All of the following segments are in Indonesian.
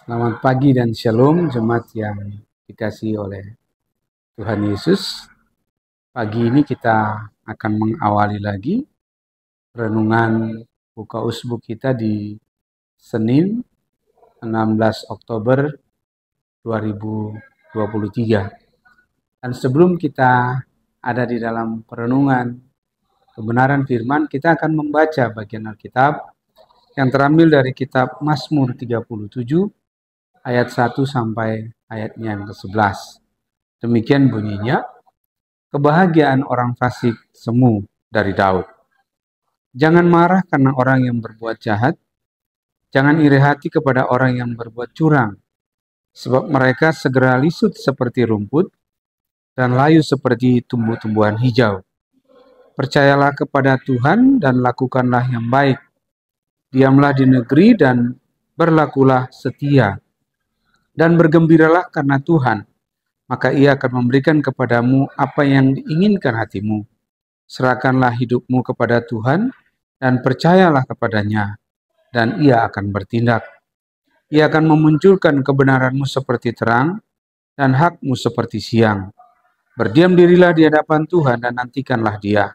Selamat pagi dan shalom jemaat yang dikasihi oleh Tuhan Yesus. Pagi ini kita akan mengawali lagi renungan buka usbuk kita di Senin 16 Oktober 2023. Dan sebelum kita ada di dalam perenungan kebenaran firman, kita akan membaca bagian Alkitab yang terambil dari kitab Mazmur 37 ayat 1 sampai ayatnya yang ke-11. Demikian bunyinya, kebahagiaan orang fasik semu dari Daud. Jangan marah karena orang yang berbuat jahat, jangan iri hati kepada orang yang berbuat curang, sebab mereka segera lisut seperti rumput dan layu seperti tumbuh-tumbuhan hijau. Percayalah kepada Tuhan dan lakukanlah yang baik. Diamlah di negeri dan berlakulah setia. Dan bergembiralah karena Tuhan, maka Ia akan memberikan kepadamu apa yang diinginkan hatimu. Serahkanlah hidupmu kepada Tuhan dan percayalah kepadanya, dan Ia akan bertindak. Ia akan memunculkan kebenaranmu seperti terang dan hakmu seperti siang. Berdiam dirilah di hadapan Tuhan dan nantikanlah Dia.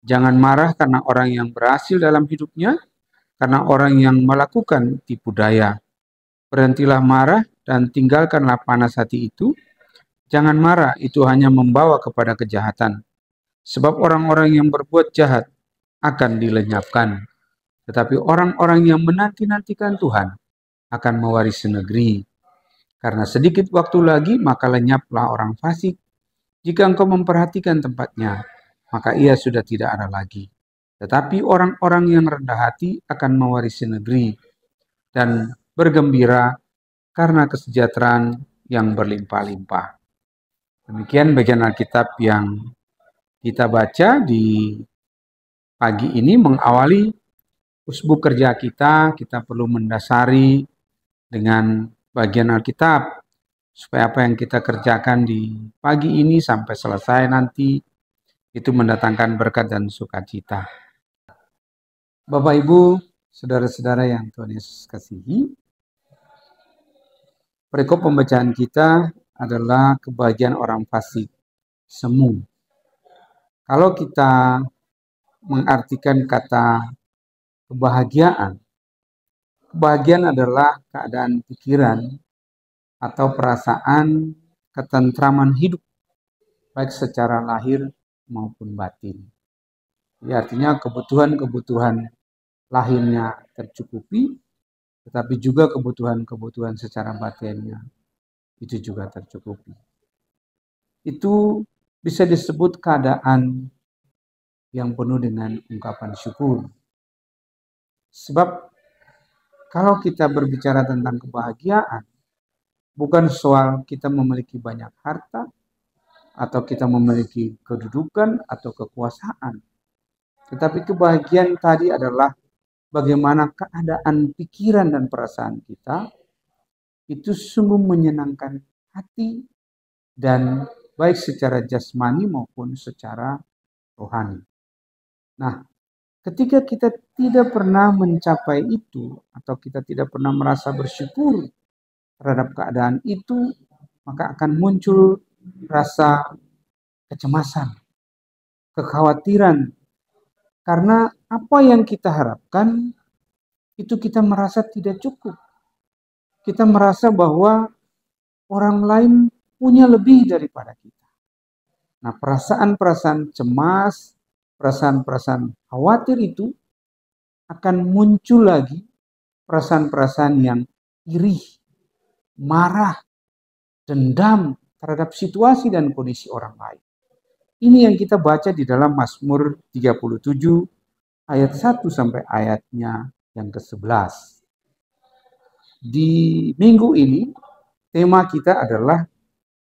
Jangan marah karena orang yang berhasil dalam hidupnya, karena orang yang melakukan tipu daya. Berhentilah marah dan tinggalkanlah panas hati itu. Jangan marah, itu hanya membawa kepada kejahatan. Sebab orang-orang yang berbuat jahat akan dilenyapkan. Tetapi orang-orang yang menanti-nantikan Tuhan akan mewarisi negeri. Karena sedikit waktu lagi, maka lenyaplah orang fasik. Jika engkau memperhatikan tempatnya, maka ia sudah tidak ada lagi. Tetapi orang-orang yang rendah hati akan mewarisi negeri dan bergembira karena kesejahteraan yang berlimpah-limpah. Demikian bagian Alkitab yang kita baca di pagi ini mengawali usbuk kerja kita perlu mendasari dengan bagian Alkitab supaya apa yang kita kerjakan di pagi ini sampai selesai nanti itu mendatangkan berkat dan sukacita. Bapak Ibu, saudara-saudara yang Tuhan Yesus kasihi, perikop pembacaan kita adalah kebahagiaan orang fasik semu. Kalau kita mengartikan kata kebahagiaan adalah keadaan pikiran atau perasaan ketentraman hidup, baik secara lahir maupun batin. Jadi artinya kebutuhan-kebutuhan lahirnya tercukupi, tetapi juga kebutuhan-kebutuhan secara batinnya itu juga tercukupi. Itu bisa disebut keadaan yang penuh dengan ungkapan syukur. Sebab kalau kita berbicara tentang kebahagiaan, bukan soal kita memiliki banyak harta, atau kita memiliki kedudukan atau kekuasaan. Tetapi kebahagiaan tadi adalah bagaimana keadaan pikiran dan perasaan kita itu sungguh menyenangkan hati dan baik secara jasmani maupun secara rohani. Nah, ketika kita tidak pernah mencapai itu atau kita tidak pernah merasa bersyukur terhadap keadaan itu, maka akan muncul rasa kecemasan, kekhawatiran, karena apa yang kita harapkan itu kita merasa tidak cukup. Kita merasa bahwa orang lain punya lebih daripada kita. Nah, perasaan-perasaan cemas, perasaan-perasaan khawatir itu akan muncul lagi, perasaan-perasaan yang iri, marah, dendam terhadap situasi dan kondisi orang lain. Ini yang kita baca di dalam Mazmur 37 ayat 1 sampai ayatnya yang ke-11. Di minggu ini tema kita adalah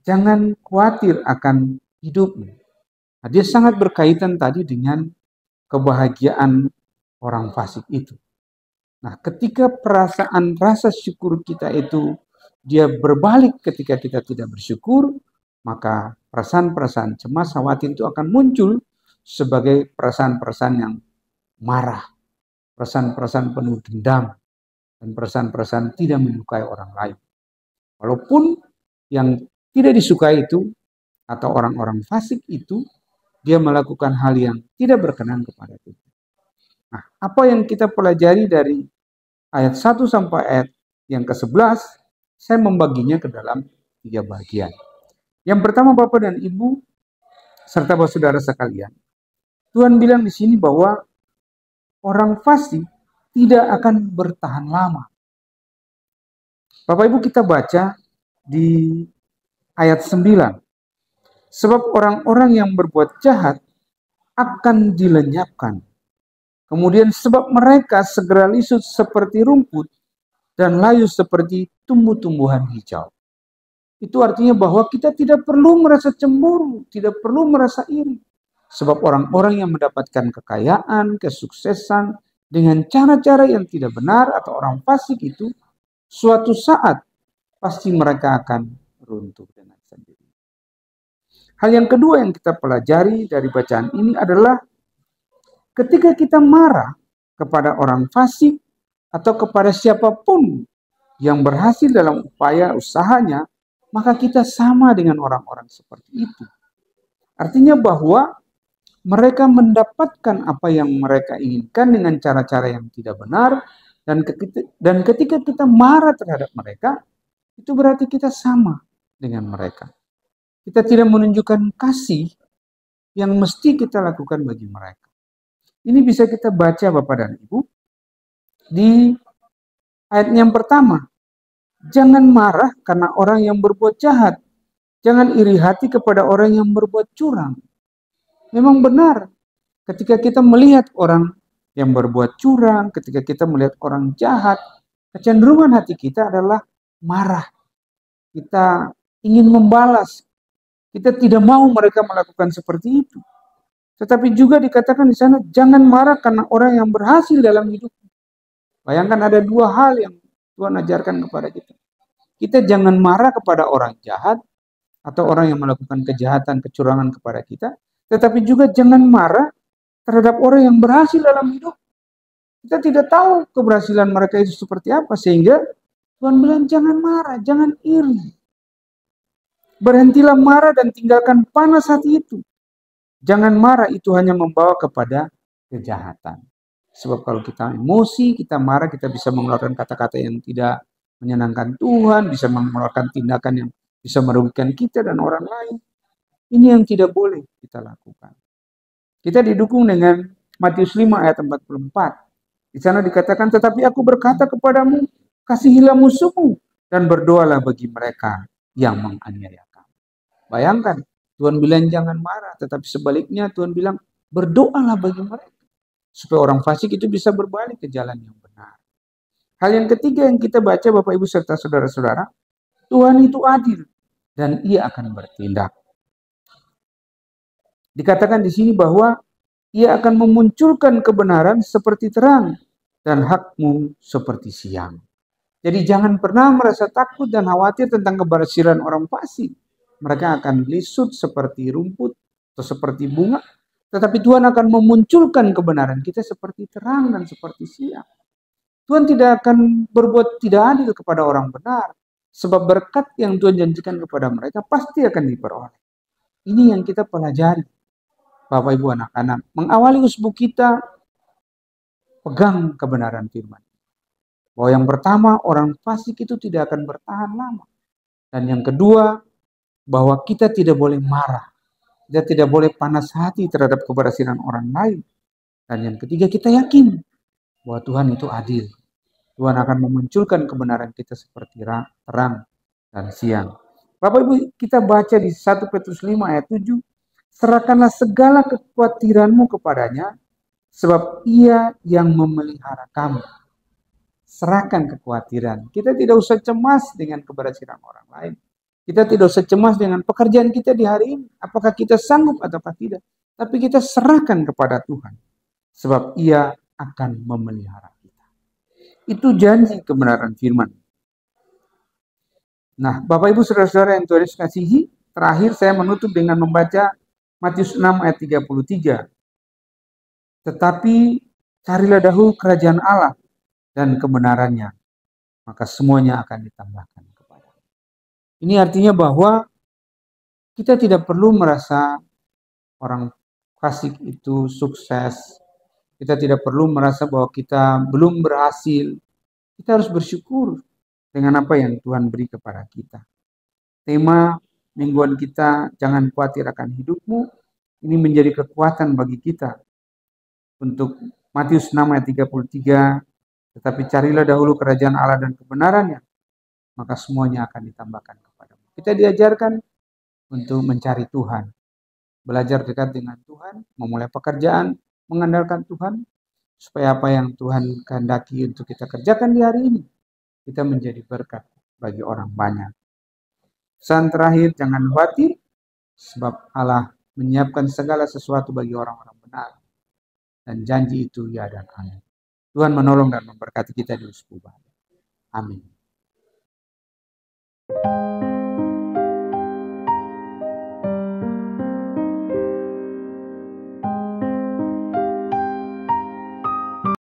jangan khawatir akan hidupmu. Nah, dia sangat berkaitan tadi dengan kebahagiaan orang fasik itu. Nah, ketika perasaan rasa syukur kita itu dia berbalik ketika kita tidak bersyukur, maka perasaan-perasaan cemas, khawatir itu akan muncul sebagai perasaan-perasaan yang marah, perasaan-perasaan penuh dendam, dan perasaan-perasaan tidak menyukai orang lain. Walaupun yang tidak disukai itu atau orang-orang fasik itu, dia melakukan hal yang tidak berkenan kepada Tuhan. Nah, apa yang kita pelajari dari ayat 1 sampai ayat yang ke-11, saya membaginya ke dalam 3 bagian. Yang pertama, Bapak dan Ibu, serta saudara sekalian, Tuhan bilang di sini bahwa orang fasik tidak akan bertahan lama. Bapak Ibu, kita baca di ayat 9. Sebab orang-orang yang berbuat jahat akan dilenyapkan. Kemudian sebab mereka segera lisut seperti rumput dan layu seperti tumbuh-tumbuhan hijau. Itu artinya bahwa kita tidak perlu merasa cemburu, tidak perlu merasa iri. Sebab orang-orang yang mendapatkan kekayaan, kesuksesan dengan cara-cara yang tidak benar atau orang fasik itu, suatu saat pasti mereka akan runtuh dengan sendiri. Hal yang kedua yang kita pelajari dari bacaan ini adalah ketika kita marah kepada orang fasik atau kepada siapapun yang berhasil dalam upaya usahanya, maka kita sama dengan orang-orang seperti itu. Artinya bahwa mereka mendapatkan apa yang mereka inginkan dengan cara-cara yang tidak benar, dan ketika kita marah terhadap mereka, itu berarti kita sama dengan mereka. Kita tidak menunjukkan kasih yang mesti kita lakukan bagi mereka. Ini bisa kita baca Bapak dan Ibu di ayat yang pertama. Jangan marah karena orang yang berbuat jahat. Jangan iri hati kepada orang yang berbuat curang. Memang benar, ketika kita melihat orang yang berbuat curang, ketika kita melihat orang jahat, kecenderungan hati kita adalah marah. Kita ingin membalas. Kita tidak mau mereka melakukan seperti itu. Tetapi juga dikatakan di sana, jangan marah karena orang yang berhasil dalam hidup. Bayangkan ada 2 hal yang Tuhan ajarkan kepada kita. Kita jangan marah kepada orang jahat atau orang yang melakukan kejahatan, kecurangan kepada kita. Tetapi juga jangan marah terhadap orang yang berhasil dalam hidup. Kita tidak tahu keberhasilan mereka itu seperti apa. Sehingga Tuhan bilang jangan marah, jangan iri. Berhentilah marah dan tinggalkan panas hati itu. Jangan marah, itu hanya membawa kepada kejahatan. Sebab kalau kita emosi, kita marah, kita bisa mengeluarkan kata-kata yang tidak menyenangkan Tuhan, bisa mengeluarkan tindakan yang bisa merugikan kita dan orang lain. Ini yang tidak boleh kita lakukan. Kita didukung dengan Matius 5 ayat 44. Di sana dikatakan, tetapi aku berkata kepadamu, kasihilah musuhmu dan berdoalah bagi mereka yang menganiaya. Bayangkan, Tuhan bilang jangan marah, tetapi sebaliknya Tuhan bilang berdoalah bagi mereka. Supaya orang fasik itu bisa berbalik ke jalan yang benar. Hal yang ketiga yang kita baca Bapak Ibu serta saudara-saudara, Tuhan itu adil dan Ia akan bertindak. Dikatakan di sini bahwa Ia akan memunculkan kebenaran seperti terang dan hakmu seperti siang. Jadi jangan pernah merasa takut dan khawatir tentang keberhasilan orang fasik. Mereka akan lisut seperti rumput atau seperti bunga. Tetapi Tuhan akan memunculkan kebenaran kita seperti terang dan seperti siang. Tuhan tidak akan berbuat tidak adil kepada orang benar. Sebab berkat yang Tuhan janjikan kepada mereka pasti akan diperoleh. Ini yang kita pelajari. Bapak Ibu anak-anak. Mengawali usbu kita, pegang kebenaran firman. Bahwa yang pertama, orang fasik itu tidak akan bertahan lama. Dan yang kedua, bahwa kita tidak boleh marah. Kita tidak boleh panas hati terhadap keberhasilan orang lain. Dan yang ketiga, kita yakin bahwa Tuhan itu adil. Tuhan akan memunculkan kebenaran kita seperti terang dan siang. Bapak Ibu, kita baca di 1 Petrus 5 ayat 7. Serahkanlah segala kekhawatiranmu kepadanya, sebab Ia yang memelihara kamu. Serahkan kekhawatiran. Kita tidak usah cemas dengan keberhasilan orang lain. Kita tidak usah cemas dengan pekerjaan kita di hari ini. Apakah kita sanggup atau tidak. Tapi kita serahkan kepada Tuhan. Sebab Ia akan memelihara kita. Itu janji kebenaran firman. Nah, Bapak Ibu saudara-saudara yang Tuhan Yesus kasihi, terakhir saya menutup dengan membaca Matius 6 ayat 33. Tetapi carilah dahulu kerajaan Allah dan kebenarannya. maka semuanya akan ditambahkan kepada. Ini artinya bahwa kita tidak perlu merasa orang fasik itu sukses. Kita tidak perlu merasa bahwa kita belum berhasil. Kita harus bersyukur dengan apa yang Tuhan beri kepada kita. Tema mingguan kita, jangan khawatir akan hidupmu, ini menjadi kekuatan bagi kita. Untuk Matius 6 ayat 33, tetapi carilah dahulu kerajaan Allah dan kebenarannya, maka semuanya akan ditambahkan kepadamu. Kita diajarkan untuk mencari Tuhan, belajar dekat dengan Tuhan, memulai pekerjaan, mengandalkan Tuhan, supaya apa yang Tuhan kehendaki untuk kita kerjakan di hari ini, kita menjadi berkat bagi orang banyak. Pesan terakhir, jangan khawatir, sebab Allah menyiapkan segala sesuatu bagi orang-orang benar. Dan janji itu ya dan amin. Tuhan menolong dan memberkati kita di Uskup. Amin.